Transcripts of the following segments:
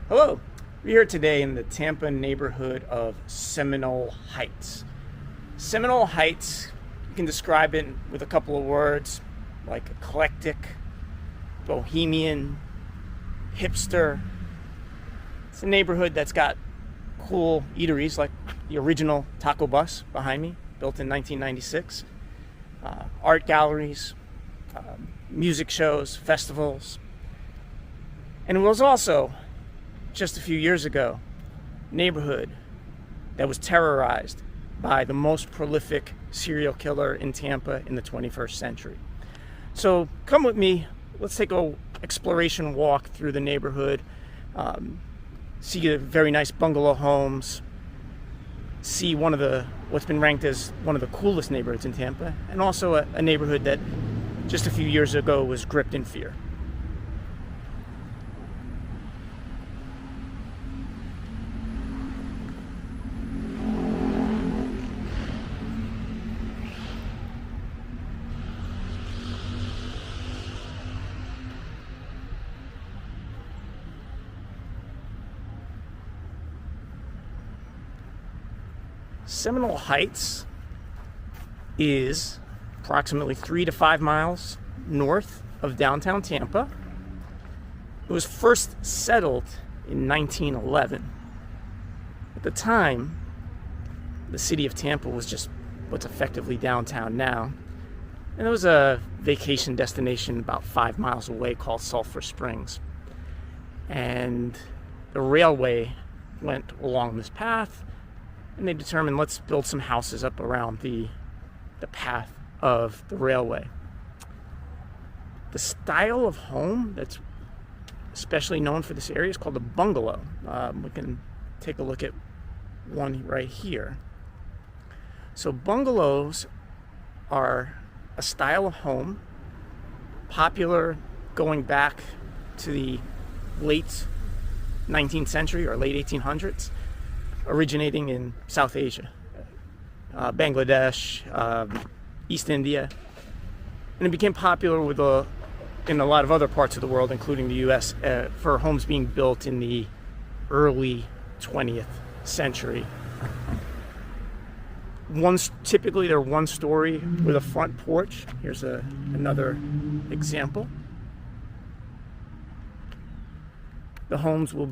Hello, we're here today in the Tampa neighborhood of Seminole Heights. Seminole Heights, you can describe it with a couple of words like eclectic, bohemian, hipster. It's a neighborhood that's got cool eateries like the original Taco Bus behind me, built in 1996, art galleries, music shows, festivals, and it was also, just a few years ago, neighborhood that was terrorized by the most prolific serial killer in Tampa in the 21st century. So come with me, let's take a exploration walk through the neighborhood, see the very nice bungalow homes, see what's been ranked as one of the coolest neighborhoods in Tampa, and also a neighborhood that just a few years ago was gripped in fear. Seminole Heights is approximately 3 to 5 miles north of downtown Tampa. It was first settled in 1911. At the time, the city of Tampa was just what's effectively downtown now. And there was a vacation destination about 5 miles away called Sulphur Springs. And the railway went along this path, and they determined, let's build some houses up around the path of the railway. The style of home that's especially known for this area is called a bungalow. We can take a look at one right here. So bungalows are a style of home popular going back to the late 19th century or late 1800s. Originating in South Asia, Bangladesh, East India, and it became popular in a lot of other parts of the world, including the U.S., for homes being built in the early 20th century. Typically, they're one story with a front porch. Here's another example. The homes will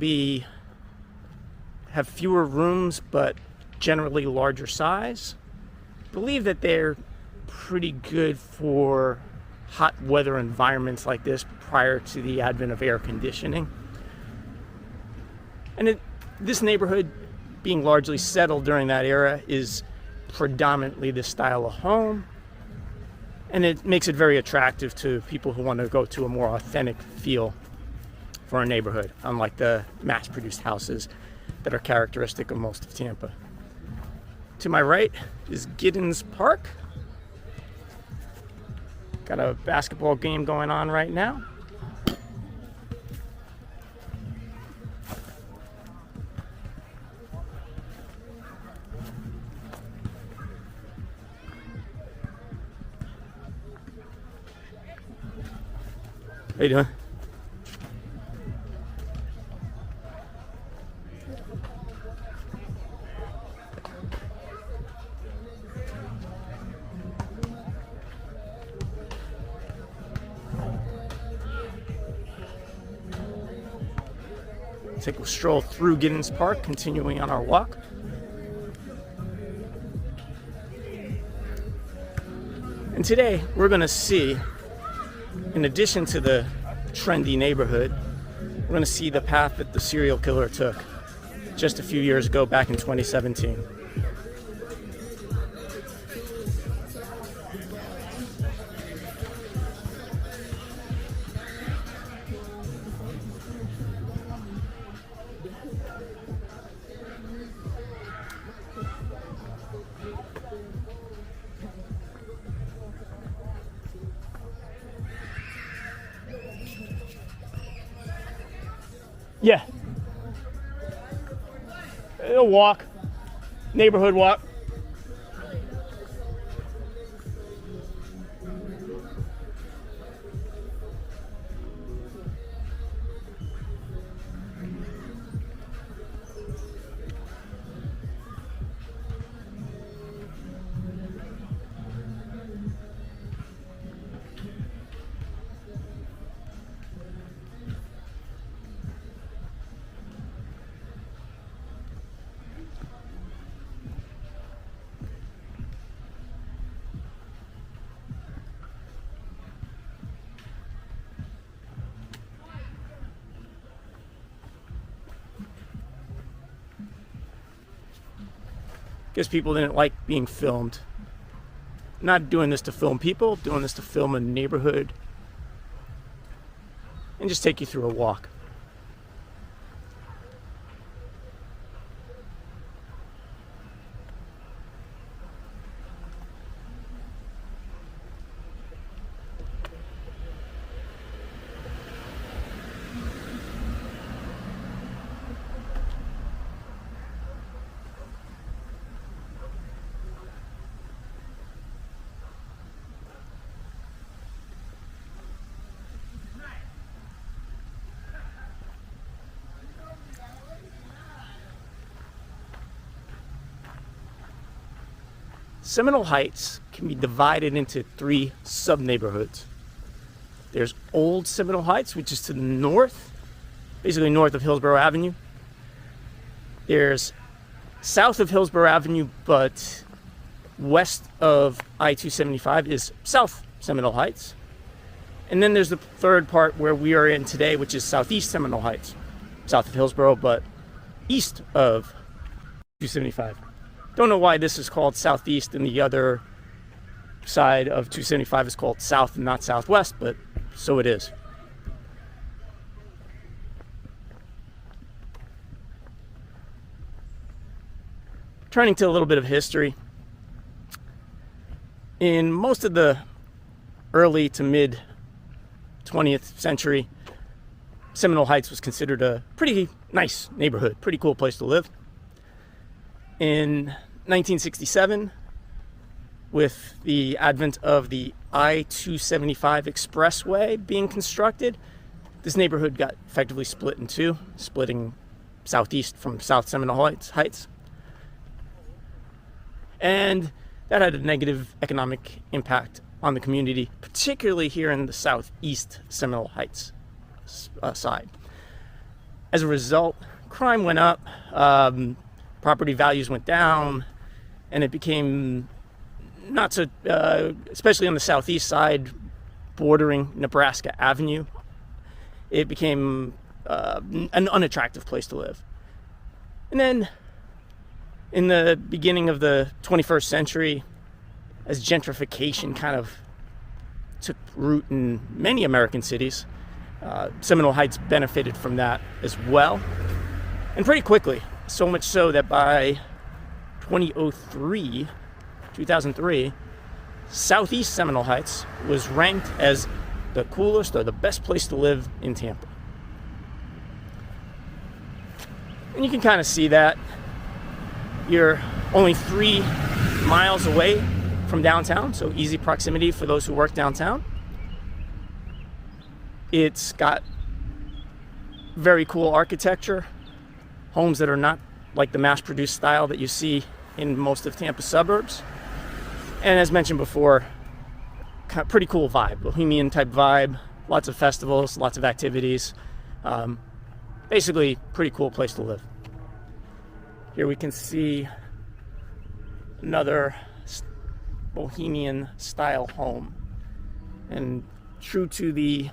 have fewer rooms, but generally larger size. I believe that they're pretty good for hot weather environments like this prior to the advent of air conditioning. And this neighborhood, being largely settled during that era, is predominantly this style of home. And it makes it very attractive to people who want to go to a more authentic feel for a neighborhood, unlike the mass-produced houses that are characteristic of most of Tampa. To my right is Giddens Park. Got a basketball game going on right now. How you doing? Take a stroll through Giddens Park, continuing on our walk. And today we're going to see, in addition to the trendy neighborhood, we're going to see the path that the serial killer took just a few years ago, back in 2017. Yeah. A walk. Neighborhood walk. because people didn't like being filmed. Not doing this to film people, doing this to film a neighborhood and just take you through a walk. Seminole Heights can be divided into 3 sub-neighborhoods. There's Old Seminole Heights, which is to the north, basically north of Hillsborough Avenue. There's south of Hillsborough Avenue, but west of I-275 is South Seminole Heights. And then there's the third part where we are in today, which is Southeast Seminole Heights, south of Hillsborough, but east of 275. Don't know why this is called Southeast and the other side of 275 is called South and not Southwest, but so it is. Turning to a little bit of history. In most of the early to mid 20th century, Seminole Heights was considered a pretty nice neighborhood, pretty cool place to live. In 1967, with the advent of the I-275 expressway being constructed, this neighborhood got effectively split in two, splitting southeast from South Seminole Heights. And that had a negative economic impact on the community, particularly here in the southeast Seminole Heights side. As a result, crime went up, property values went down, and it became not so, especially on the southeast side, bordering Nebraska Avenue, it became an unattractive place to live. And then in the beginning of the 21st century, as gentrification kind of took root in many American cities, Seminole Heights benefited from that as well, and pretty quickly. So much so that by 2003, Southeast Seminole Heights was ranked as the coolest or the best place to live in Tampa. And you can kind of see that. You're only 3 miles away from downtown, so easy proximity for those who work downtown. It's got very cool architecture. Homes that are not like the mass-produced style that you see in most of Tampa's suburbs. And as mentioned before, pretty cool vibe, bohemian type vibe, lots of festivals, lots of activities. Basically, pretty cool place to live. Here we can see another bohemian style home. And true to the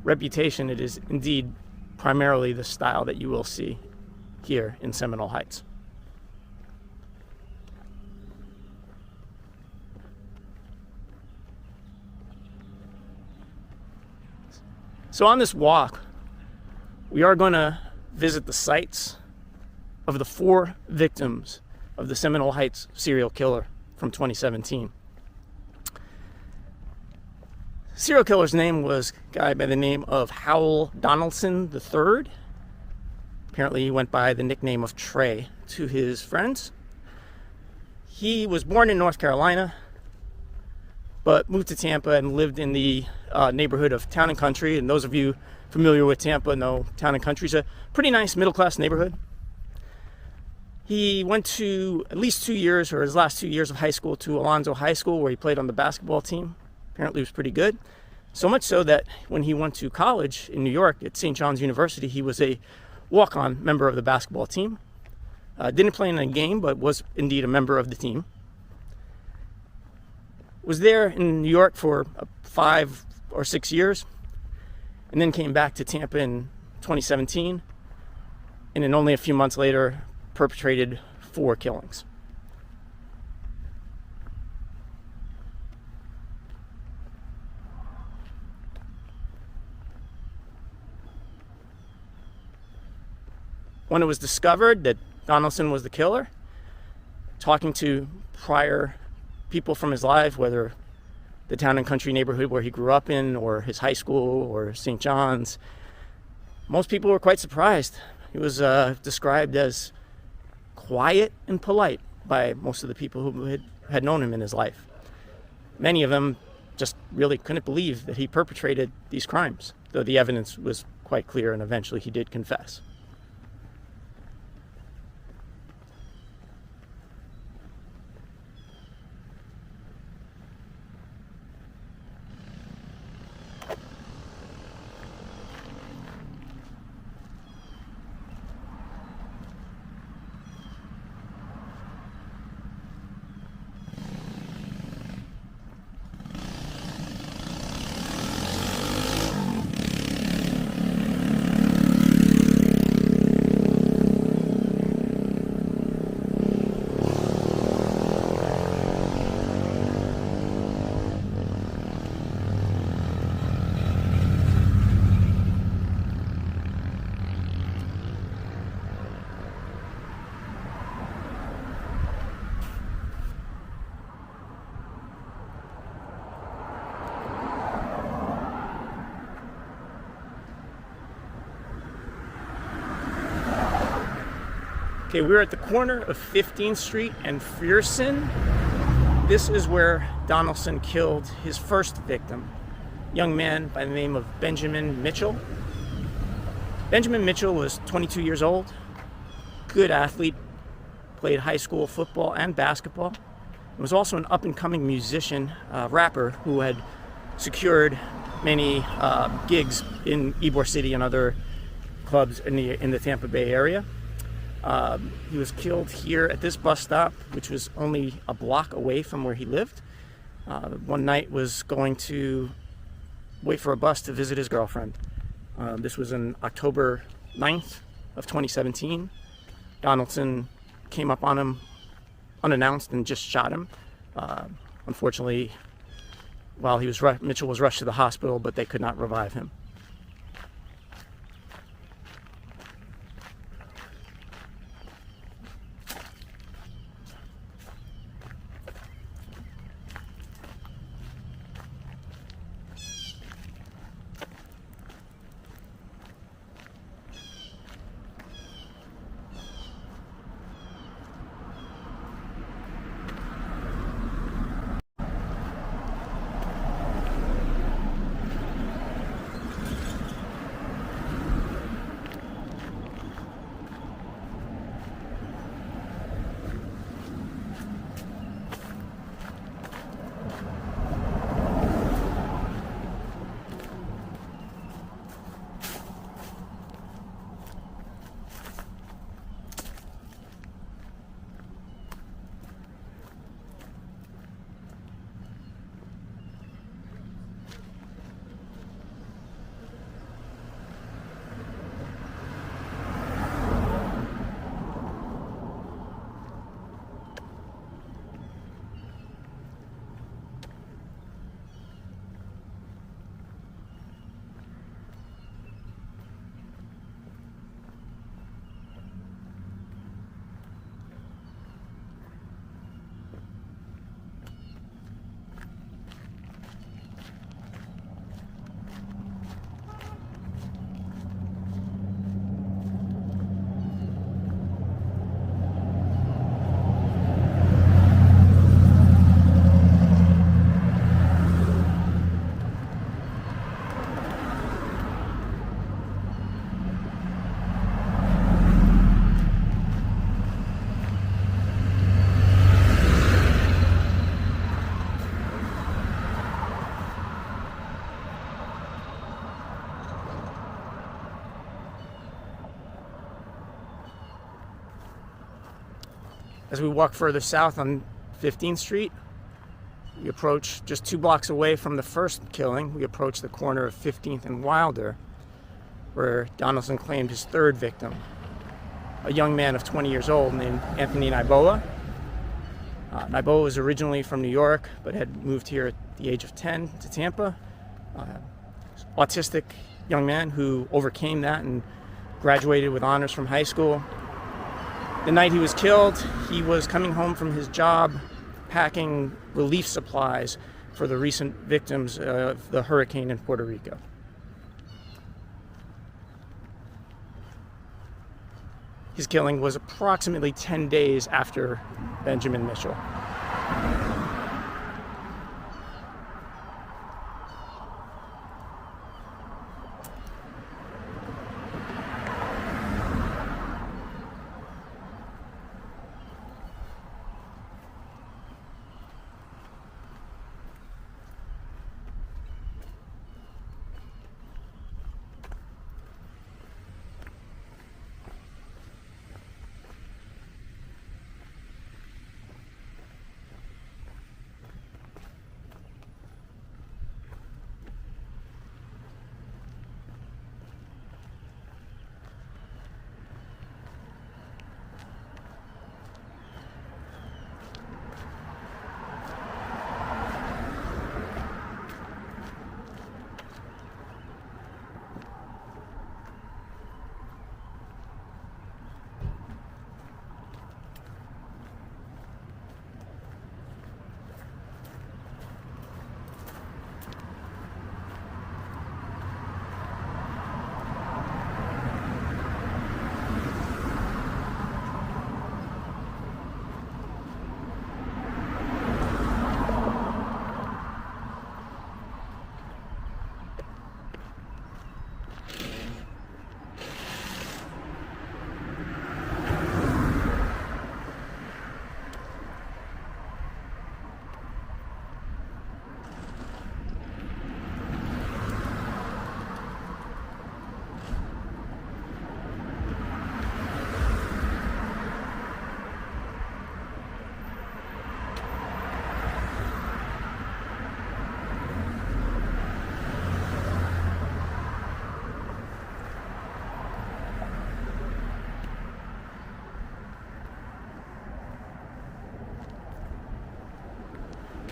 reputation, it is indeed primarily the style that you will see here in Seminole Heights. So on this walk, we are going to visit the sites of the 4 victims of the Seminole Heights serial killer from 2017. Serial killer's name was a guy by the name of Howell Donaldson III. Apparently he went by the nickname of Trey to his friends. He was born in North Carolina, but moved to Tampa and lived in the neighborhood of Town and Country. And those of you familiar with Tampa know Town and Country is a pretty nice middle-class neighborhood. He went to at least 2 years, or his last 2 years of high school, to Alonzo High School, where he played on the basketball team. Apparently he was pretty good. So much so that when he went to college in New York at St. John's University, he was a walk-on member of the basketball team. Didn't play in a game, but was indeed a member of the team. Was there in New York for 5 or 6 years, and then came back to Tampa in 2017, and then only a few months later perpetrated 4 killings. When it was discovered that Donaldson was the killer, talking to prior people from his life, whether the town and country neighborhood where he grew up in, or his high school, or St. John's, most people were quite surprised. He was described as quiet and polite by most of the people who had known him in his life. Many of them just really couldn't believe that he perpetrated these crimes, though the evidence was quite clear and eventually he did confess. Okay, we're at the corner of 15th Street and Fearson. This is where Donaldson killed his first victim, a young man by the name of Benjamin Mitchell. Benjamin Mitchell was 22 years old, good athlete, played high school football and basketball. He was also an up-and-coming musician, rapper, who had secured many gigs in Ybor City and other clubs in the Tampa Bay area. He was killed here at this bus stop, which was only a block away from where he lived. One night was going to wait for a bus to visit his girlfriend. This was on October 9th of 2017. Donaldson came up on him unannounced and just shot him. Unfortunately, while Mitchell was rushed to the hospital, but they could not revive him. As we walk further south on 15th Street, we approach just 2 blocks away from the first killing. We approach the corner of 15th and Wilder, where Donaldson claimed his third victim, a young man of 20 years old named Anthony Niboa. Niboa was originally from New York, but had moved here at the age of 10 to Tampa. Autistic young man who overcame that and graduated with honors from high school. The night he was killed, he was coming home from his job packing relief supplies for the recent victims of the hurricane in Puerto Rico. His killing was approximately 10 days after Benjamin Mitchell.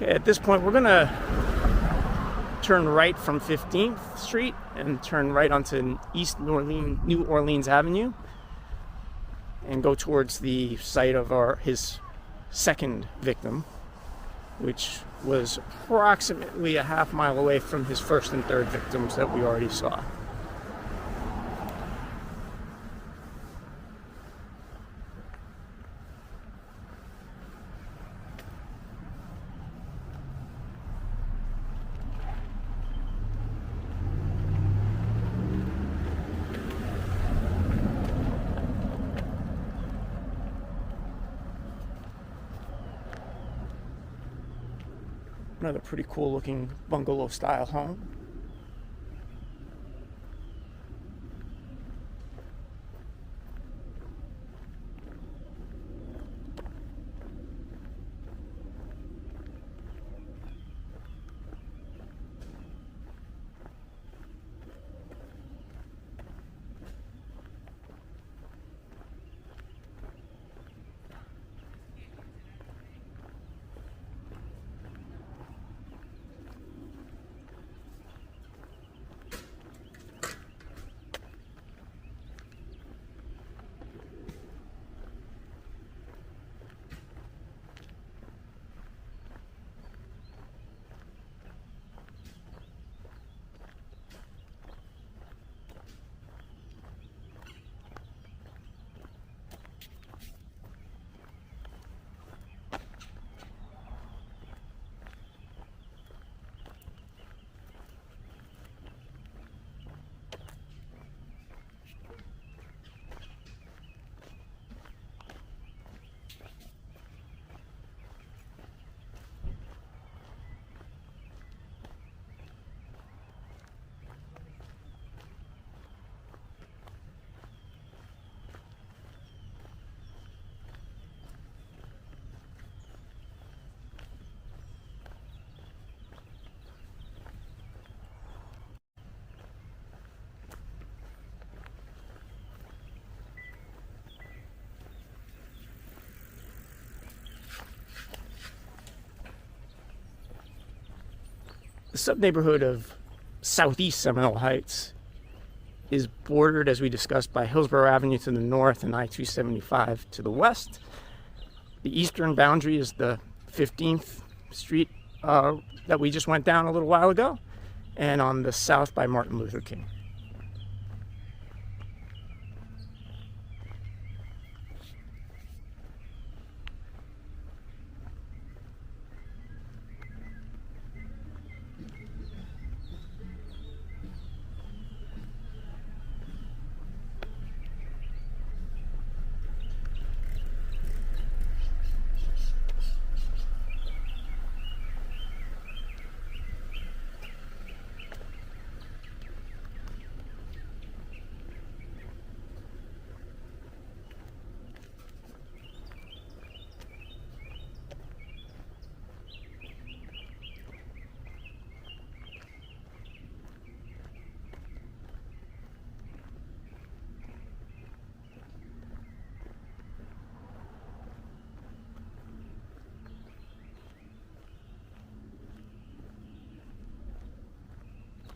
Okay, at this point, we're gonna turn right from 15th Street and turn right onto East New Orleans Avenue and go towards the site of his second victim, which was approximately a half mile away from his first and third victims that we already saw. Another pretty cool looking bungalow style home. The sub-neighborhood of Southeast Seminole Heights is bordered, as we discussed, by Hillsborough Avenue to the north and I-275 to the west. The eastern boundary is the 15th Street that we just went down a little while ago, and on the south by Martin Luther King.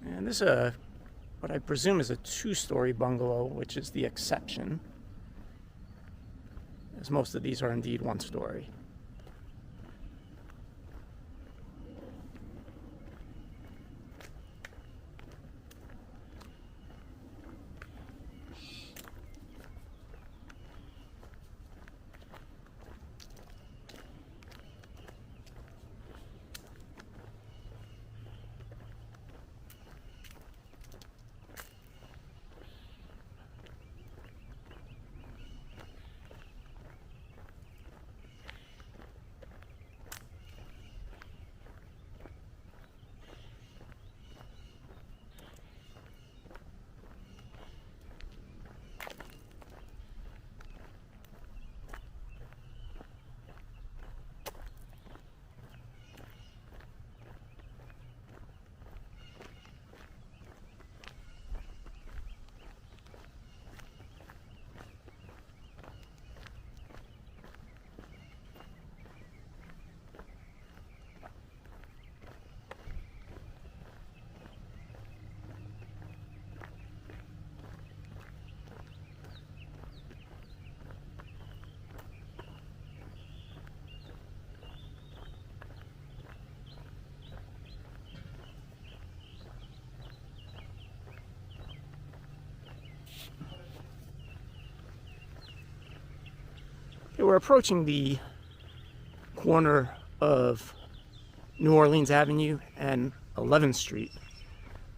And this is what I presume is a two-story bungalow, which is the exception, as most of these are indeed one-story. We're approaching the corner of New Orleans Avenue and 11th Street,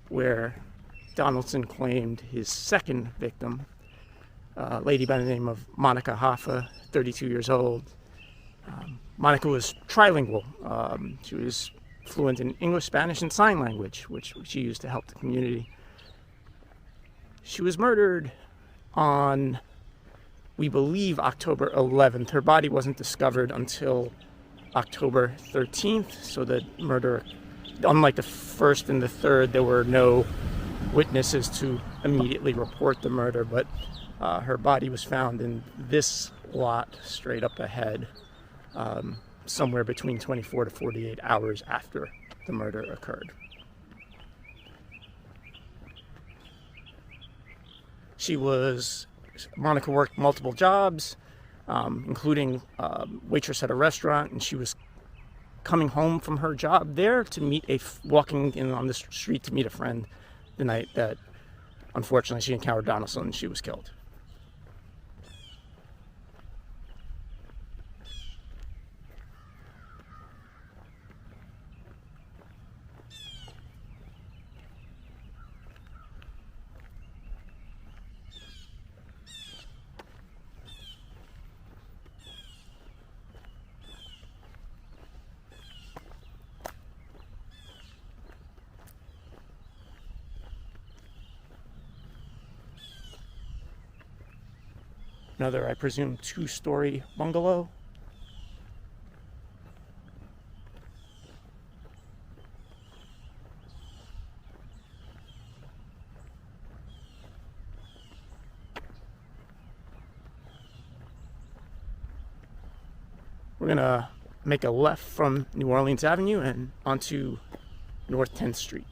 where Donaldson claimed his second victim, a lady by the name of Monica Hoffa, 32 years old. Monica was trilingual. She was fluent in English, Spanish, and sign language, which she used to help the community. She was murdered on, we believe, October 11th. Her body wasn't discovered until October 13th, so the murder, unlike the first and the third, there were no witnesses to immediately report the murder, but her body was found in this lot straight up ahead, somewhere between 24 to 48 hours after the murder occurred. Monica worked multiple jobs, including waitress at a restaurant, and she was coming home from her job there to walking in on the street to meet a friend the night that, unfortunately, she encountered Donaldson and she was killed. Another, I presume, two-story bungalow. We're gonna make a left from New Orleans Avenue and onto North 10th Street.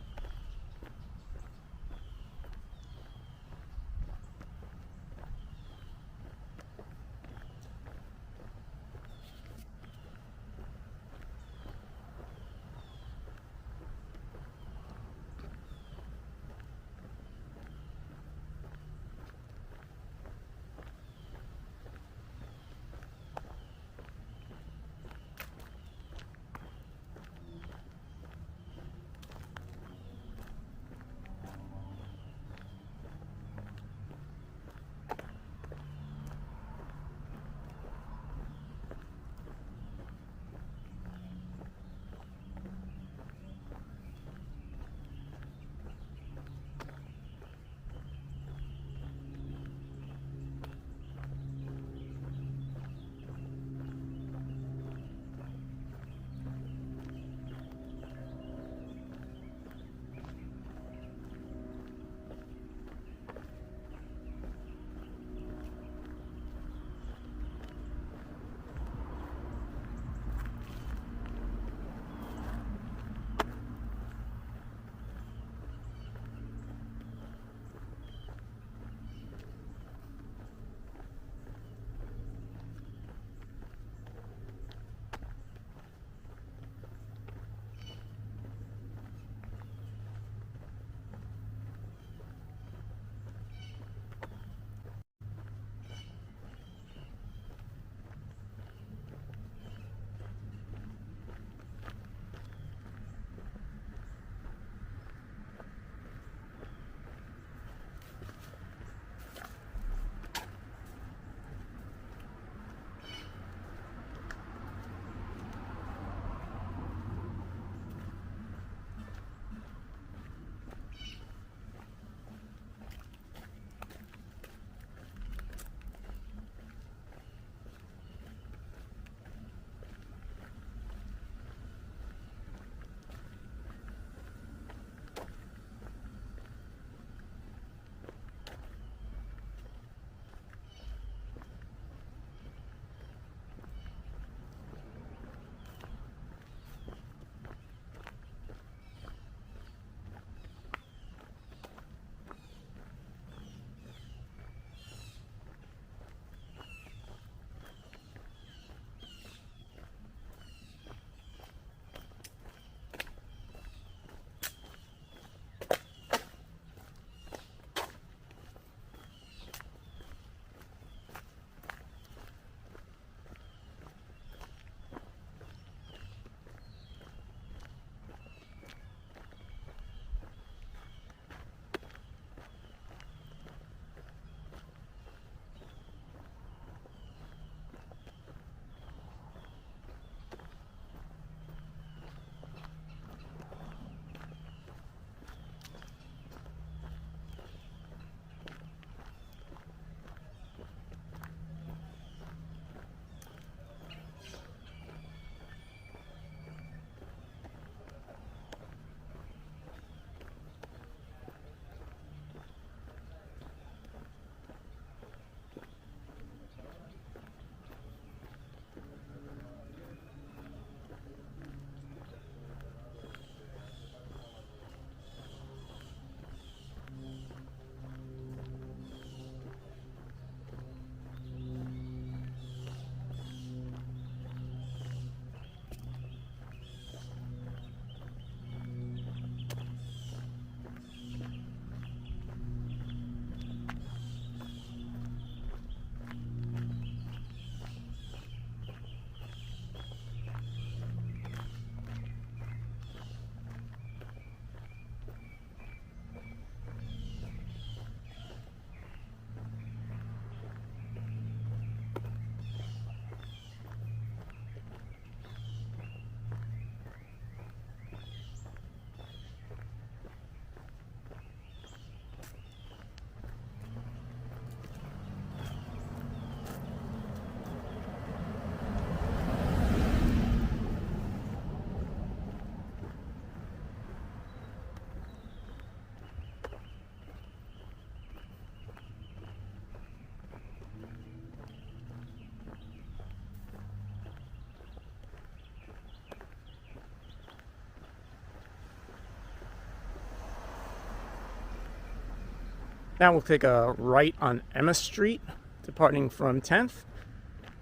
Now we'll take a right on Emma Street, departing from 10th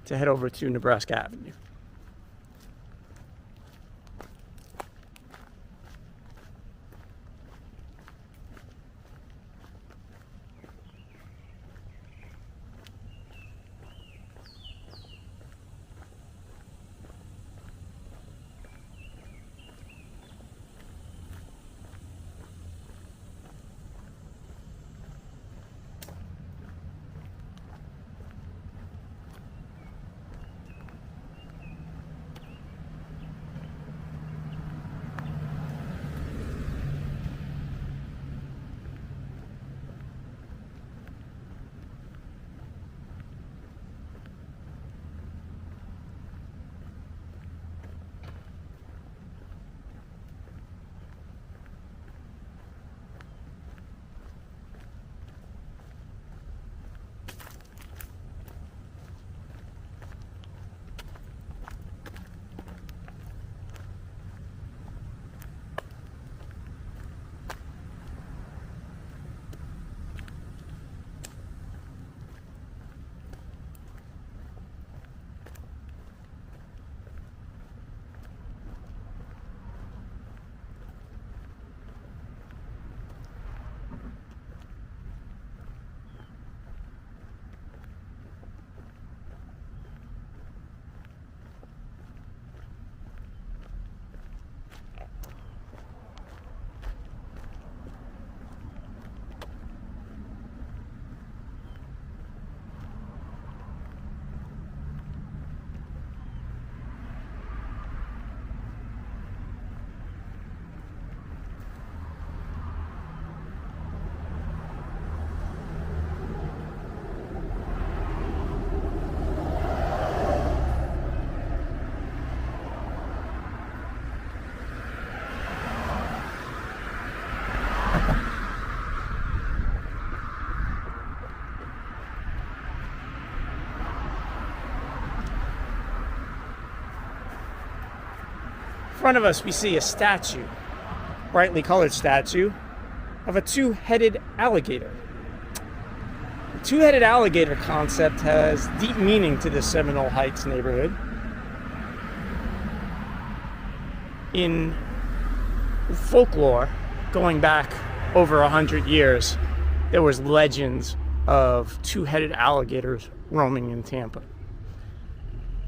to head over to Nebraska Avenue. In front of us we see a statue, brightly colored statue, of a two-headed alligator. The two-headed alligator concept has deep meaning to the Seminole Heights neighborhood. In folklore, going back over 100 years, there was legends of two-headed alligators roaming in Tampa.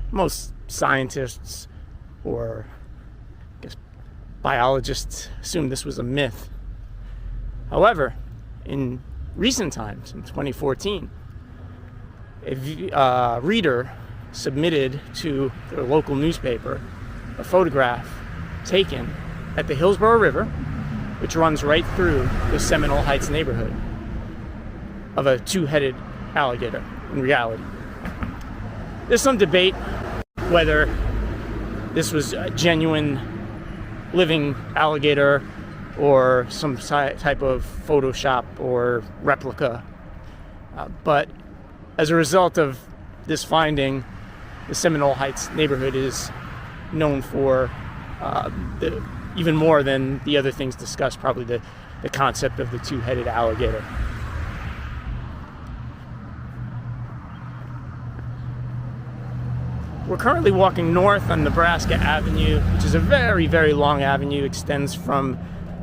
Most scientists or biologists assumed this was a myth. However, in recent times, in 2014, a reader submitted to their local newspaper a photograph taken at the Hillsborough River, which runs right through the Seminole Heights neighborhood, of a two-headed alligator in reality. There's some debate whether this was a genuine living alligator or some type of Photoshop or replica. But as a result of this finding, the Seminole Heights neighborhood is known for even more than the other things discussed, probably the concept of the two-headed alligator. We're currently walking north on Nebraska Avenue, which is a very, very long avenue, extends from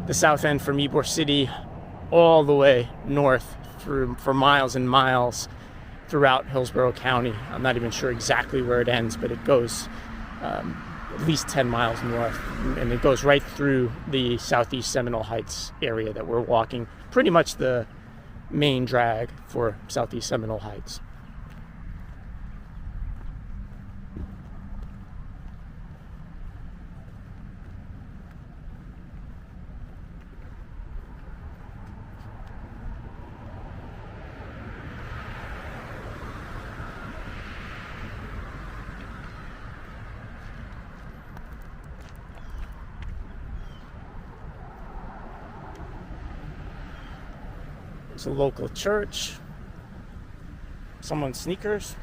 the south end from Ybor City all the way north for miles and miles throughout Hillsborough County. I'm not even sure exactly where it ends, but it goes at least 10 miles north, and it goes right through the southeast Seminole Heights area that we're walking, pretty much the main drag for southeast Seminole Heights. It's a local church. Someone's sneakers.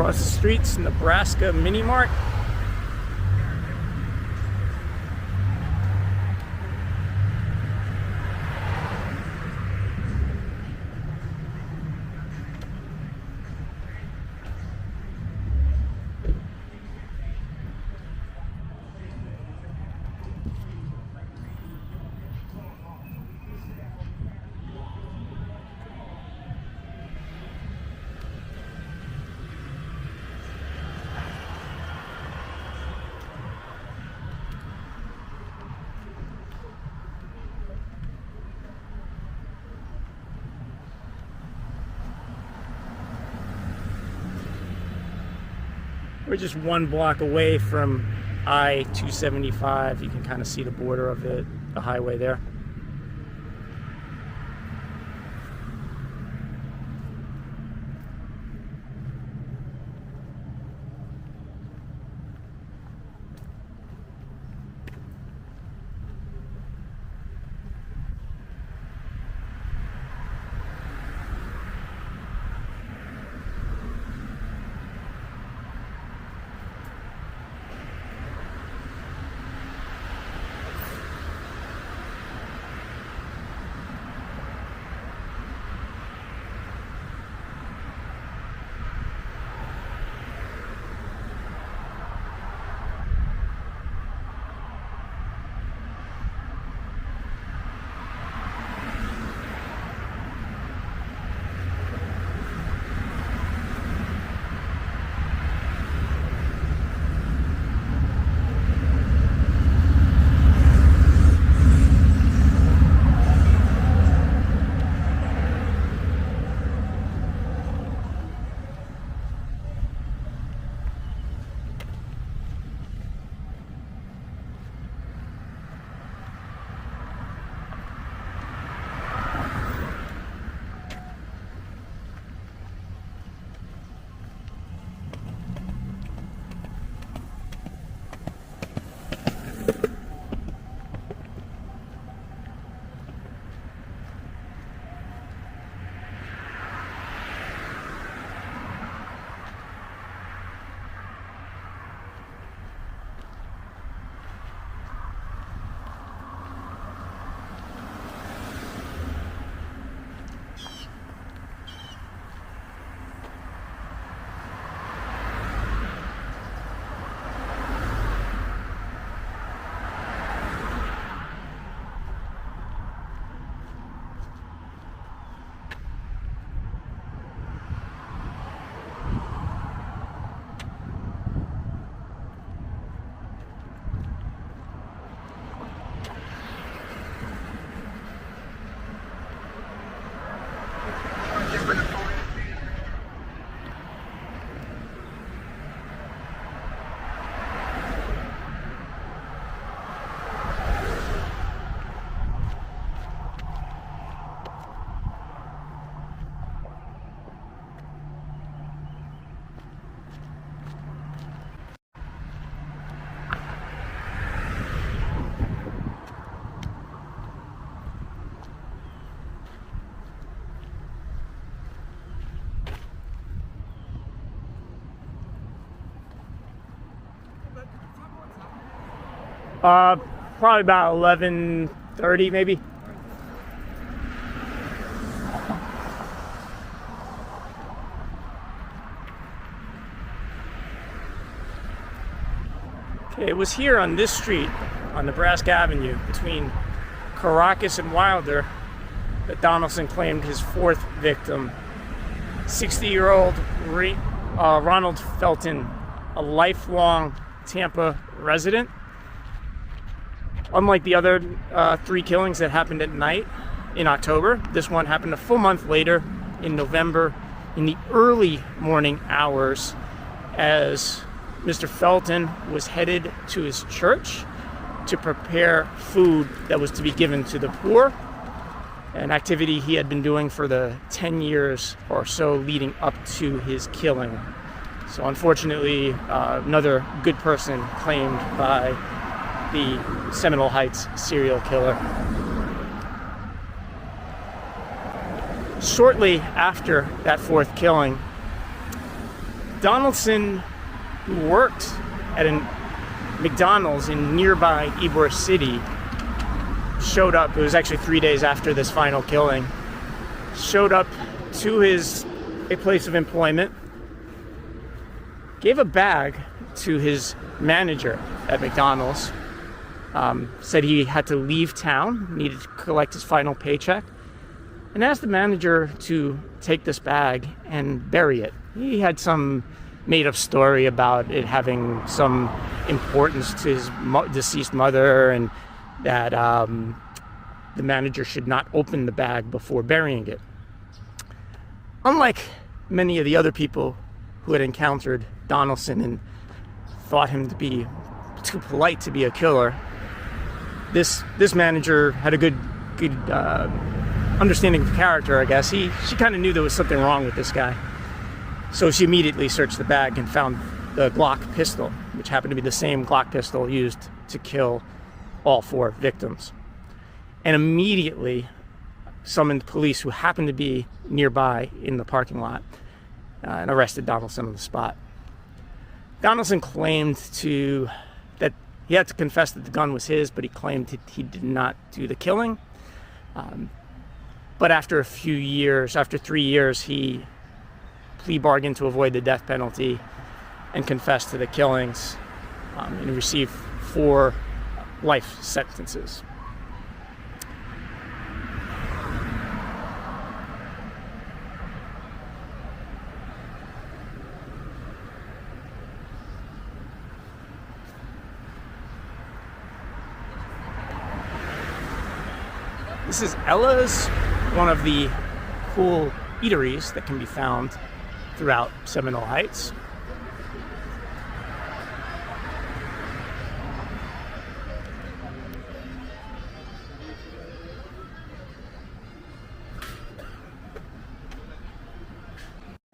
Across the street's Nebraska Mini Mart. We're just one block away from I-275. You can kind of see the border of it, the highway there. Probably about 11:30 maybe. Okay, it was here on this street on Nebraska Avenue between Caracas and Wilder that Donaldson claimed his fourth victim, 60-year-old Ronald Felton, a lifelong Tampa resident. Unlike the other three killings that happened at night in October, this one happened a full month later in November in the early morning hours as Mr. Felton was headed to his church to prepare food that was to be given to the poor, an activity he had been doing for the 10 years or so leading up to his killing. So unfortunately, another good person claimed by the Seminole Heights serial killer. Shortly after that fourth killing, Donaldson, who worked at a McDonald's in nearby Ybor City, showed up. It was actually 3 days after this final killing. Showed up to a place of employment, gave a bag to his manager at McDonald's, said he had to leave town, needed to collect his final paycheck, and asked the manager to take this bag and bury it. He had some made-up story about it having some importance to his deceased mother, and that the manager should not open the bag before burying it. Unlike many of the other people who had encountered Donaldson and thought him to be too polite to be a killer, this manager had a good understanding of character, I guess. She kind of knew there was something wrong with this guy. So she immediately searched the bag and found the Glock pistol, which happened to be the same Glock pistol used to kill all 4 victims. And immediately summoned police who happened to be nearby in the parking lot and arrested Donaldson on the spot. Donaldson claimed that he had to confess that the gun was his, but he claimed he did not do the killing. But after 3 years, he plea bargained to avoid the death penalty and confessed to the killings, and received 4 life sentences. This is Ella's, one of the cool eateries that can be found throughout Seminole Heights.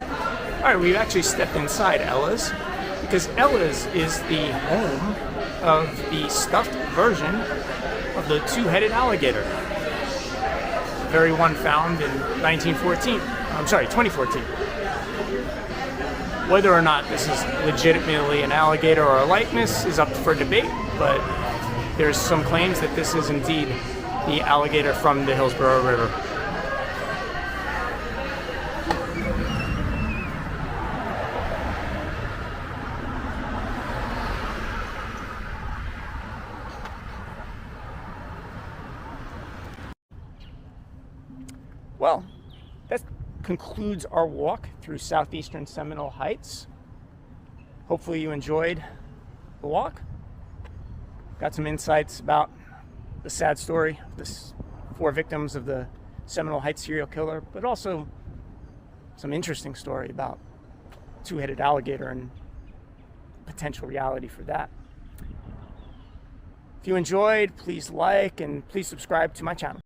All right, we've actually stepped inside Ella's, because Ella's is the home of the stuffed version of the 2-headed alligator. The very one found in 2014. Whether or not this is legitimately an alligator or a likeness is up for debate, but there's some claims that this is indeed the alligator from the Hillsborough River. Well, that concludes our walk through southeastern Seminole Heights. Hopefully you enjoyed the walk. Got some insights about the sad story of the 4 victims of the Seminole Heights serial killer, but also some interesting story about 2-headed alligator and potential reality for that. If you enjoyed, please like and please subscribe to my channel.